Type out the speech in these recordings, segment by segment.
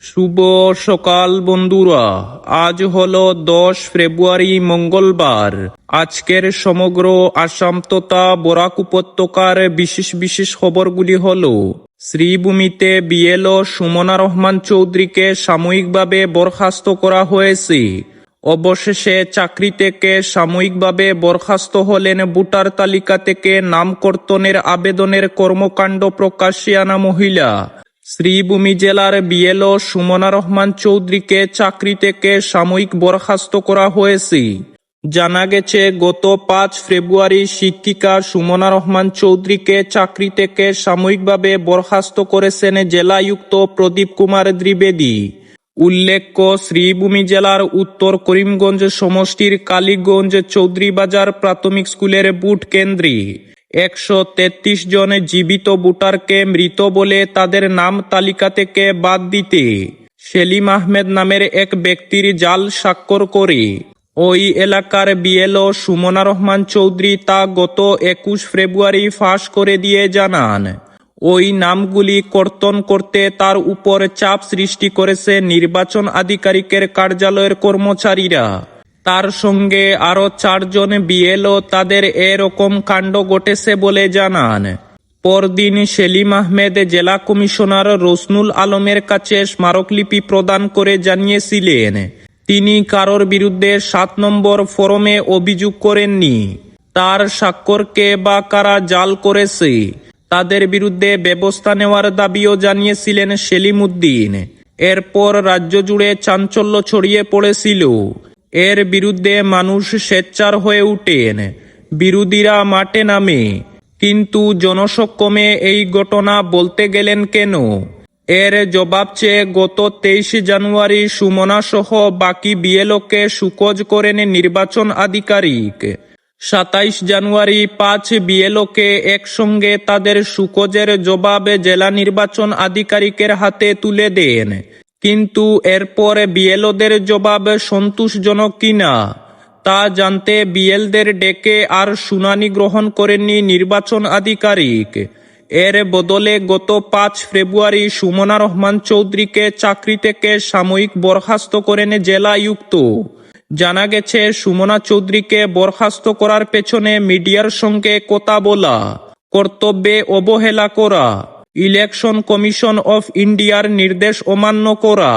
শুভ সকাল বন্ধুরা, আজ হলো 10 ফেব্রুয়ারি মঙ্গলবার। আজকের সমগ্র আসাম তথা বরাক উপত্যকার বিশেষ বিশেষ খবরগুলি হলো: শ্রীভূমিতে বিএলও সুমনা রহমান চৌধুরীকে সাময়িকভাবে বরখাস্ত করা হয়েছে। অবশেষে চাকরি থেকে সাময়িকভাবে বরখাস্ত হলেন ভোটার তালিকা থেকে নাম কর্তনের আবেদনের কর্মকাণ্ড প্রকাশ্যে আনা মহিলা। শ্রীভূমি জেলার বিএলও সুমনা রহমান চৌধুরীকে চাকরি থেকে সাময়িক বরখাস্ত করা হয়েছে। জানা গেছে, গত 5 ফেব্রুয়ারি শিক্ষিকা সুমনা রহমান চৌধুরীকে চাকরি থেকে সাময়িকভাবে বরখাস্ত করেছেন জেলায়ুক্ত প্রদীপ কুমার দ্বিবেদী। উল্লেখ্য, শ্রীভূমি জেলার উত্তর করিমগঞ্জ সমষ্টির কালীগঞ্জ চৌধুরীবাজার প্রাথমিক স্কুলের ভোট কেন্দ্রে 133 জন জীবিত ভোটারকে মৃত বলে তাদের নাম তালিকা থেকে বাদ দিতে সেলিম আহমেদ নামের এক ব্যক্তির জাল স্বাক্ষর করে ওই এলাকার বিএলও সুমনা রহমান চৌধুরী তা গত 21 ফেব্রুয়ারি ফাঁস করে দিয়ে জানান, ওই নামগুলি কর্তন করতে তার উপর চাপ সৃষ্টি করেছে নির্বাচন আধিকারিকের কার্যালয়ের কর্মচারীরা। তার সঙ্গে আরও 4 জন বিএলও তাদের এরকম কাণ্ড ঘটেছে বলে জানান। পরদিন সেলিম আহমেদ জেলা কমিশনার রোশনুল আলমের কাছে স্মারকলিপি প্রদান করে জানিয়েছিলেন, তিনি কারোর বিরুদ্ধে 7 নম্বর ফরমে অভিযোগ করেননি। তার স্বাক্ষরকে বা কারা জাল করেছে তাদের বিরুদ্ধে ব্যবস্থা নেওয়ার দাবিও জানিয়েছিলেন সেলিম উদ্দিন। এরপর রাজ্য জুড়ে চাঞ্চল্য ছড়িয়ে পড়েছিল। এর বিরুদ্ধে মানুষ সোচ্চার হয়ে ওঠেন, বিরোধীরা মাঠে নামে। কিন্তু জনসক্ষমে এই ঘটনা বলতে গেলেন কেন? এর জবাব চেয়ে গত 23 জানুয়ারি সুমনা সহ বাকি বিএলওকে সুকোজ করেন নির্বাচন আধিকারিক। 27 জানুয়ারি 5 বিএলওকে একসঙ্গে তাদের সুকোজের জবাব জেলা নির্বাচন আধিকারিকের হাতে তুলে দেন। কিন্তু এরপর বিএলওদের জবাব সন্তোষজনক কিনা তা জানতে বিএলদের ডেকে আর শুনানি গ্রহণ করেননি নির্বাচন আধিকারিক। এর বদলে গত 5 ফেব্রুয়ারি সুমনা রহমান চৌধুরীকে চাকরি থেকে সাময়িক বরখাস্ত করেন জেলায়ুক্ত। জানা গেছে, সুমনা চৌধুরীকে বরখাস্ত করার পেছনে মিডিয়ার সঙ্গে কথা বলা, কর্তব্যে অবহেলা করা, ইলেকশন কমিশন অফ ইন্ডিয়ার নির্দেশ অমান্য করা,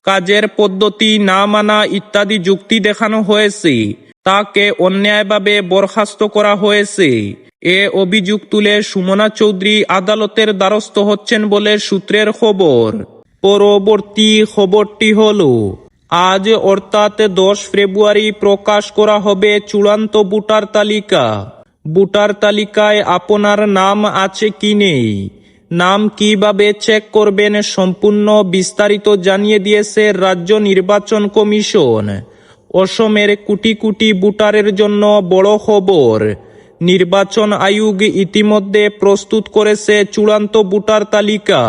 কাজের পদ্ধতি না মানা ইত্যাদি যুক্তি দেখানো হয়েছে। তাকে অন্যায়ভাবে বরখাস্ত করা হয়েছে। এ অভিযোগ তুলে সুমনা চৌধুরী আদালতের দ্বারস্থ হচ্ছেন বলে সূত্রের খবর। পরবর্তী খবরটি হলো, আজ অর্থাৎ 10 ফেব্রুয়ারি প্রকাশ করা হবে চূড়ান্ত ভোটার তালিকা। ভোটার তালিকায় আপনার নাম আছে কি নেই, নাম কিভাবে চেক করবেন, সম্পূর্ণ বিস্তারিত জানিয়ে দিয়েছে রাজ্য নির্বাচন কমিশন। অসমের কোটি কোটি ভোটারের জন্য বড় খবর, নির্বাচন আয়োগ ইতিমধ্যে প্রস্তুত করেছে চূড়ান্ত ভোটার তালিকা।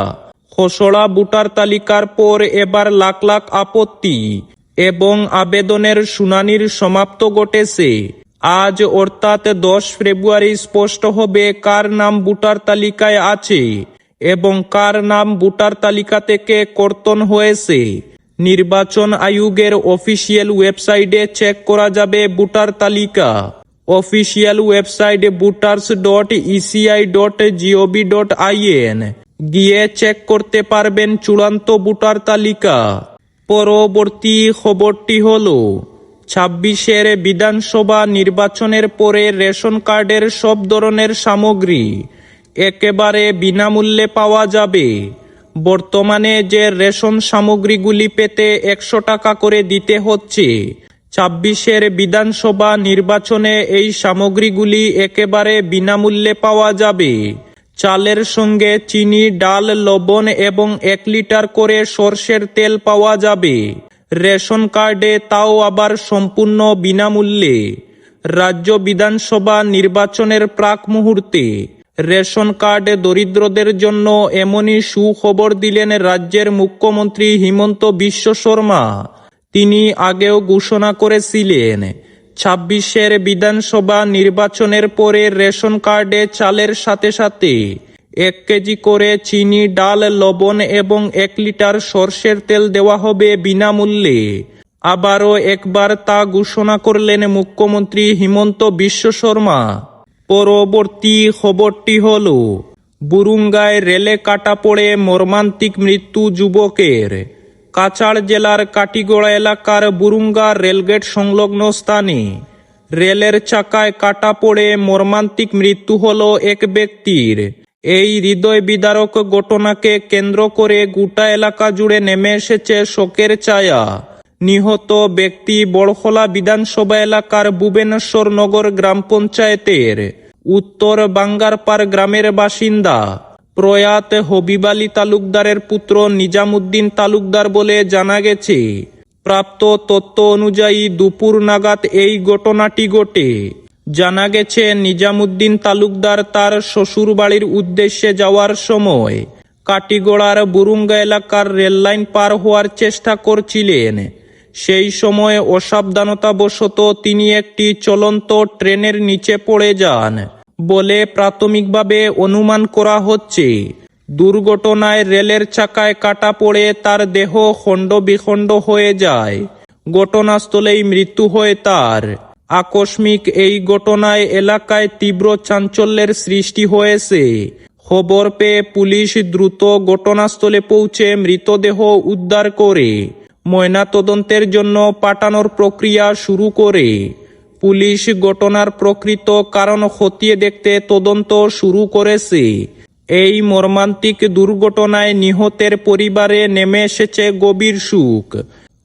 খসড়া ভোটার তালিকার পর এবার লাখ লাখ আপত্তি এবং আবেদনের শুনানির সমাপ্তি ঘটেছে। আজ অর্থাৎ 10 ফেব্রুয়ারি স্পষ্ট হবে কার নাম ভোটার তালিকায় আছে এবং কার নাম ভোটার তালিকা থেকে কর্তন হয়েছে। নির্বাচন আয়োগের অফিসিয়াল ওয়েবসাইটে চেক করা যাবে ভোটার তালিকা। অফিসিয়াল ওয়েবসাইট voters.eci.gov.in গিয়ে চেক করতে পারবেন চূড়ান্ত ভোটার তালিকা। পরবর্তী খবরটি হলো, 26-এর বিধানসভা নির্বাচনের পরে রেশন কার্ডের সব ধরনের সামগ্রী একেবারে বিনামূল্যে পাওয়া যাবে। বর্তমানে যে রেশন সামগ্রীগুলি পেতে 100 টাকা করে দিতে হচ্ছে, 26-এর বিধানসভা নির্বাচনে এই সামগ্রীগুলি একেবারে বিনামূল্যে পাওয়া যাবে। চালের সঙ্গে চিনি, ডাল, লবণ এবং 1 লিটার করে সরষের তেল পাওয়া যাবে রেশন কার্ডে, তাও আবার সম্পূর্ণ বিনামূল্যে। রাজ্য বিধানসভা নির্বাচনের প্রাক মুহূর্তে রেশন কার্ডে দরিদ্রদের জন্য এমনই সুখবর দিলেন রাজ্যের মুখ্যমন্ত্রী হিমন্ত বিশ্ব শর্মা। তিনি আগেও ঘোষণা করেছিলেন, 26-এর বিধানসভা নির্বাচনের পরে রেশন কার্ডে চালের সাথে সাথে 1 কেজি করে চিনি, ডাল, লবণ এবং 1 লিটার সরষের তেল দেওয়া হবে বিনামূল্যে। আবারও একবার তা ঘোষণা করলেন মুখ্যমন্ত্রী হিমন্ত বিশ্ব শর্মা। পরবর্তী খবরটি হল, বুরুঙ্গায় রেলে কাটা পড়ে মর্মান্তিক মৃত্যু যুবকের। কাছাড় জেলার কাটিগড়া এলাকার বুরুঙ্গা রেলগেট সংলগ্ন স্থানে রেলের চাকায় কাটা পড়ে মর্মান্তিক মৃত্যু হল এক ব্যক্তির। এই হৃদয় বিদারক ঘটনাকে কেন্দ্র করে গোটা এলাকা জুড়ে নেমে এসেছে শোকের ছায়া। নিহত ব্যক্তি বড়খোলা বিধানসভা এলাকার ভুবনেশ্বর নগর গ্রাম পঞ্চায়েতের উত্তর বাঙ্গারপাড় গ্রামের বাসিন্দা প্রয়াত হবিব আলী তালুকদারের পুত্র নিজামুদ্দিন তালুকদার বলে জানা গেছে। প্রাপ্ত তথ্য অনুযায়ী দুপুর নাগাদ এই ঘটনাটি ঘটে। জানা গেছে নিজামুদ্দিন তালুকদার তার শ্বশুর বাড়ির উদ্দেশ্যে যাওয়ার সময় কাটিগড়ার বুরুঙ্গা এলাকার রেললাইন পার হওয়ার চেষ্টা করছিলেন। সেই সময় অসাবধানতাবশত তিনি একটি চলন্ত ট্রেনের নিচে পড়ে যান বলে প্রাথমিকভাবে অনুমান করা হচ্ছে। দুর্ঘটনায় রেলের চাকায় কাটা পড়ে তার দেহ খণ্ড বিখণ্ড হয়ে যায়। ঘটনাস্থলেই মৃত্যু হয় তার। আকস্মিক এই ঘটনায় এলাকায় তীব্র চাঞ্চল্যের সৃষ্টি হয়েছে। খবর পেয়ে পুলিশ দ্রুত ঘটনাস্থলে পৌঁছে মৃতদেহ উদ্ধার করে ময়নাতদন্তের জন্য পাঠানোর প্রক্রিয়া শুরু করে। পুলিশ ঘটনার প্রকৃত কারণ খতিয়ে দেখতে তদন্ত শুরু করেছে। এই মর্মান্তিক দুর্ঘটনায় নিহতের পরিবারে নেমে এসেছে গভীর শোক।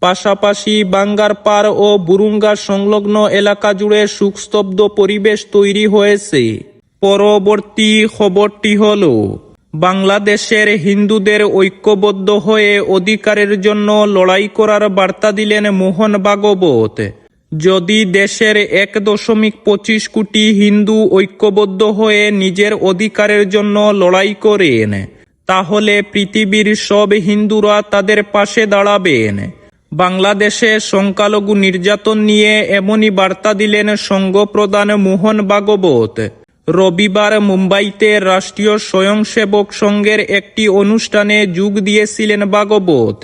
পাশাপাশি বাঙ্গারপাড় ও বুরুঙ্গা সংলগ্ন এলাকা জুড়ে শোকস্তব্ধ পরিবেশ তৈরি হয়েছে। পরবর্তী খবরটি হল, বাংলাদেশের হিন্দুদের ঐক্যবদ্ধ হয়ে অধিকারের জন্য লড়াই করার বার্তা দিলেন মোহন ভাগবত। যদি দেশের 1.25 কোটি হিন্দু ঐক্যবদ্ধ হয়ে নিজের অধিকারের জন্য লড়াই করেন, তাহলে পৃথিবীর সব হিন্দুরা তাদের পাশে দাঁড়াবেন। বাংলাদেশে সংখ্যালঘু নির্যাতন নিয়ে এমনই বার্তা দিলেন সংঘ প্রধান মোহন ভাগবত। রবিবার মুম্বাইতে রাষ্ট্রীয় স্বয়ংসেবক সংঘের একটি অনুষ্ঠানে যোগ দিয়েছিলেন ভাগবত।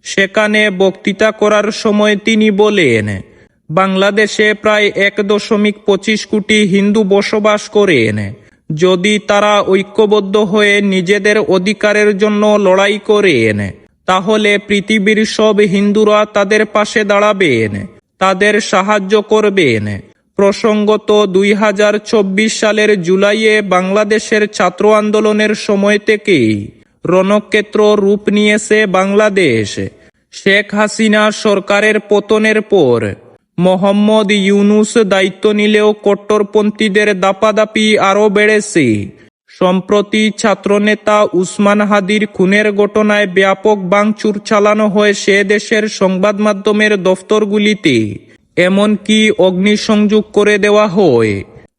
সেখানে বক্তৃতা করার সময় তিনি বলেন, বাংলাদেশে প্রায় 1.25 কোটি হিন্দু বসবাস করেন। যদি তারা ঐক্যবদ্ধ হয়ে নিজেদের অধিকারের জন্য লড়াই করেন, তাহলে পৃথিবীর সব হিন্দুরা তাদের পাশে দাঁড়াবেন, তাদের সাহায্য করবেন। প্রসঙ্গত 2024 সালের জুলাইয়ে বাংলাদেশের ছাত্র আন্দোলনের সময় থেকেই রণক্ষেত্র রূপ নিয়েছে বাংলাদেশ। শেখ হাসিনা সরকারের পতনের পর মোহাম্মদ ইউনূস দায়িত্ব নিলেও কট্টরপন্থীদের দাপাদাপি আরও বেড়েছে। সম্প্রতি ছাত্রনেতা উসমান হাদির খুনের ঘটনায় ব্যাপক ভাঙচুর চালানো হয় সে দেশের সংবাদ মাধ্যমের দফতরগুলিতে, এমনকি অগ্নিসংযোগ করে দেওয়া হয়।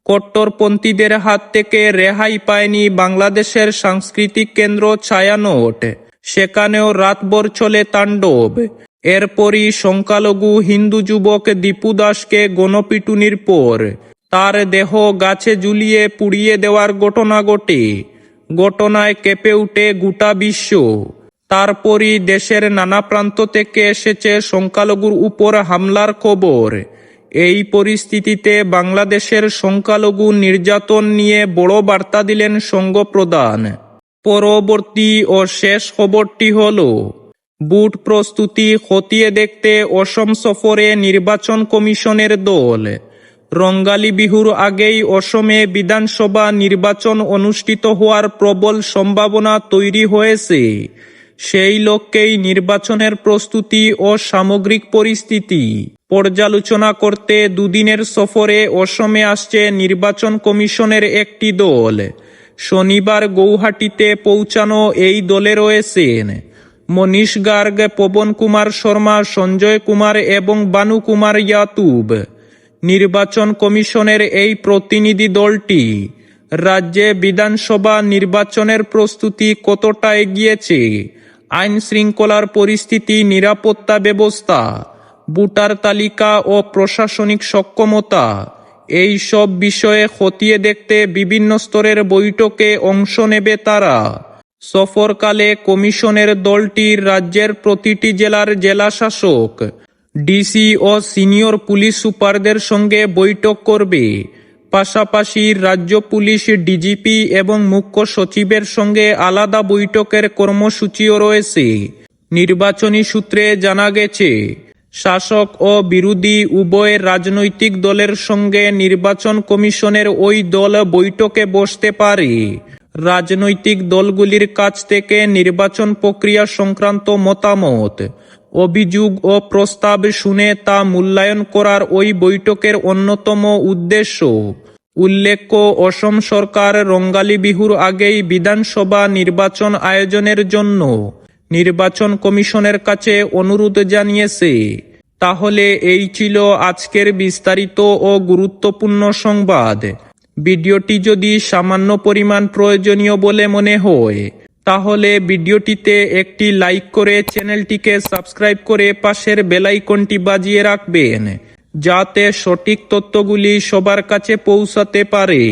কট্টরপন্থীদের হাত থেকে রেহাই পায়নি বাংলাদেশের সাংস্কৃতিক কেন্দ্র ছায়ানট। সেখানেও রাতভর চলে তাণ্ডব। এরপরই সংখ্যালঘু হিন্দু যুবক দীপু দাসকে গণপিটুনির পর তার দেহ গাছে ঝুলিয়ে পুড়িয়ে দেওয়ার ঘটনা ঘটে। ঘটনায় কেঁপে উঠে গোটা বিশ্ব। তারপরই দেশের নানা প্রান্ত থেকে এসেছে সংখ্যালঘুর উপর হামলার খবর। এই পরিস্থিতিতে বাংলাদেশের সংখ্যালঘু নির্যাতন নিয়ে বড় বার্তা দিলেন সংঘ প্রধান। পরবর্তী ও শেষ খবরটি হল, ভোট প্রস্তুতি খতিয়ে দেখতে অসম সফরে নির্বাচন কমিশনের দল। রঙ্গালী বিহুর আগেই অসমে বিধানসভা নির্বাচন অনুষ্ঠিত হওয়ার প্রবল সম্ভাবনা তৈরি হয়েছে। সেই লক্ষ্যেই নির্বাচনের প্রস্তুতি ও সামগ্রিক পরিস্থিতি পর্যালোচনা করতে দুদিনের সফরে অসমে আসছে নির্বাচন কমিশনের একটি দল। শনিবার গৌহাটিতে পৌঁছানো এই দলে রয়েছেন মনীষ গার্গ, পবন কুমার শর্মা, সঞ্জয় কুমার এবং বানু কুমার ইয়াতুব। নির্বাচন কমিশনের এই প্রতিনিধি দলটি রাজ্যে বিধানসভা নির্বাচনের প্রস্তুতি কতটা এগিয়েছে, আইন শৃঙ্খলার পরিস্থিতি, নিরাপত্তা ব্যবস্থা, ভোটার তালিকা ও প্রশাসনিক সক্ষমতা এই সব বিষয়ে খতিয়ে দেখতে বিভিন্ন স্তরের বৈঠকে অংশ নেবে তারা। সফরকালে কমিশনের দলটির রাজ্যের প্রতিটি জেলার জেলাশাসক, ডিসি ও সিনিয়র পুলিশ সুপারদের সঙ্গে বৈঠক করবে। পাশাপাশি রাজ্য পুলিশ ডিজিপি এবং মুখ্য সচিবের সঙ্গে আলাদা বৈঠকের কর্মসূচিও রয়েছে। নির্বাচনী সূত্রে জানা গেছে, শাসক ও বিরোধী উভয় রাজনৈতিক দলের সঙ্গে নির্বাচন কমিশনের ওই দল বৈঠকে বসতে পারে। রাজনৈতিক দলগুলির কাছ থেকে নির্বাচন প্রক্রিয়া সংক্রান্ত মতামত, অভিযোগ ও প্রস্তাব শুনে তা মূল্যায়ন করার ওই বৈঠকের অন্যতম উদ্দেশ্য। উল্লেখ্য, অসম সরকার রঙ্গালী বিহুর আগেই বিধানসভা নির্বাচন আয়োজনের জন্য নির্বাচন কমিশনের কাছে অনুরোধ জানিয়েছে। তাহলে এই ছিল আজকের বিস্তারিত ও গুরুত্বপূর্ণ সংবাদ। ভিডিওটি যদি সামান্য পরিমাণ প্রয়োজনীয় বলে মনে হয়, তাহলে ভিডিওটিতে একটি লাইক করে চ্যানেলটিকে সাবস্ক্রাইব করে পাশের বেল আইকনটি বাজিয়ে রাখবেন, যাতে সঠিক তথ্যগুলি সবার কাছে পৌঁছাতে পারে।